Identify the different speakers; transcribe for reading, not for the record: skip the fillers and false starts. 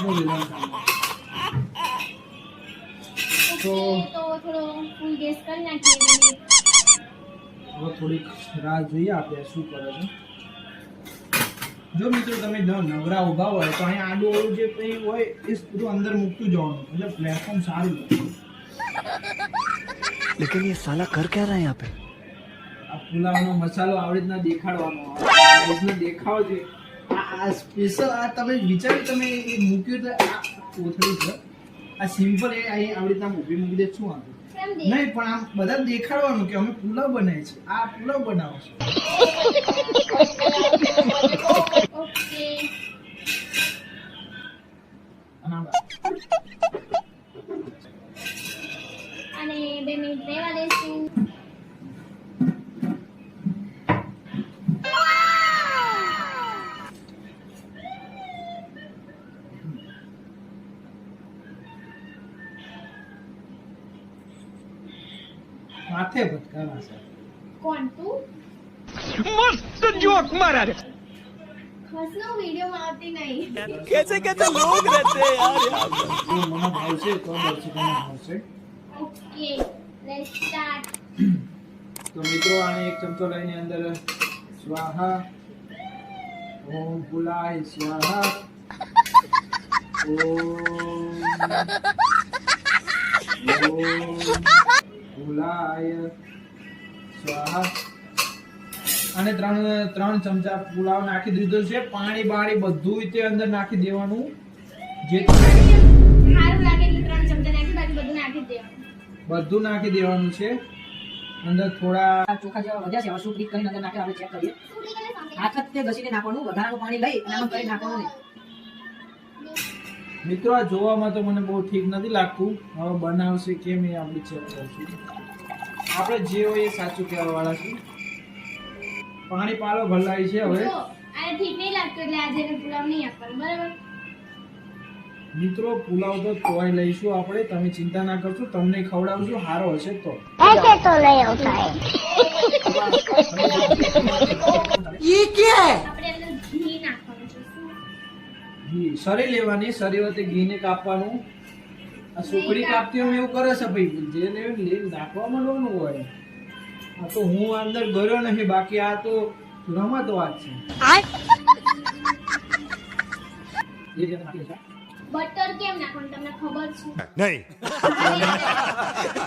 Speaker 1: આપણું વિલન કામ
Speaker 2: તો થોડો ફૂલ ગેસ કરી નાખીએ.
Speaker 1: હવે થોડીક રાહ જોઈએ આપણે શું કરે છે. જો મિત્રો તમે નવરા ઊભા હોય તો અહીંયા આડું ઓળું જે કંઈ હોય એ બધું અંદર મૂકતું જવાનું એટલે પ્લેટફોર્મ સારું રહે.
Speaker 3: लेकिन ये साला कर क्या रहा है यहाँ पे?
Speaker 1: આ પુલાવનો મસાલો આવી રીતના દેખાડવાનો આવે દેખાવ છે. આ સ્પેશિયલ આ તમે વિચાર્યું તમે એ મૂક્યું તો આ કોથળી છે. આ સિમ્પલ એ અહીં આવી રીતના મૂકી દે શું હતું નહીં પણ આમ બધા દેખાડવાનું કે અમે પુલાવ બનાવીએ છીએ. આ પુલાવ બનાવો છો.
Speaker 2: ઓકે. અને 2 મિનિટ રહેવા દઈશું.
Speaker 1: માથે ભટકાવા છે.
Speaker 2: કોણ તું?
Speaker 3: मस्त जोक मारा रे.
Speaker 2: ખસનો વિડિયો આવતી નહીં.
Speaker 3: कैसे कैसे लोग रहते हैं यार यहाँ पे.
Speaker 1: જો મને ભાવશે તો દર્શકોને ભાવશે.
Speaker 2: Okay let's start.
Speaker 1: તો મિત્રો આને એક ચમચો લઈને અંદર સ્વાહા ઓમ પુલાય સ્વાહા ઓમ પુલાય સ્વાહા અને ત્રણ ચમચા પુલાવ નાખી દીધો છે. પાણી બાણી બધું તે અંદર નાખી દેવાનું. જે
Speaker 2: સારું લાગે એટલે 3 ચમચા નાખી બાકી બધું નાખી દેવાનું.
Speaker 1: બધું નાખી દેવાનું છે. અંદર થોડા
Speaker 4: ચોખા જેવા વધ્યા છે. હવે શું ટ્રીક કરીને અંદર નાખે આપણે ચેક કરીએ. હાથ જ તે ઘસીને નાખવાનું. વધારાનું પાણી લઈ અને આમ કરી નાખવાનું નહીં.
Speaker 1: મિત્રો આ જોવામાં તો મને બહુ ઠીક નથી લાગતું. હવે બનાવશે કેમ એ આપણે ચેક કરશું. આપણે જે હોય એ સાચું કહેવા વાળા છીએ. પાણી પાલો ભલાઈ છે. હવે
Speaker 2: જો આને ઠીક નહીં લાગતું એટલે આજે એને પુલાવ નહીં આપવાનો બરાબર.
Speaker 1: મિત્રો પુલાવ તો તોય લઈશું આપણે. તમે ચિંતા ના કરશો. તમને ખવડાવશું. સારો હશે તો
Speaker 2: ऐसे तो नहीं होता है.
Speaker 4: ये क्या है?
Speaker 2: આપણે અંદર ઘી નાખવાનું છે. શું?
Speaker 1: ઘી સરી લેવાની. સરી વખતે ઘીને કાપવાનું. આ સુકડી કાપતી હોય એવું કરે છે ભાઈ. જે લઈને નાખવા માંડવાનું હોય. આ તો હું અંદર ગયો નહીં. બાકી આ તો રમત વાત છે.
Speaker 2: બટર કેમ નાખવાનું તમને ખબર છે?
Speaker 3: नहीं.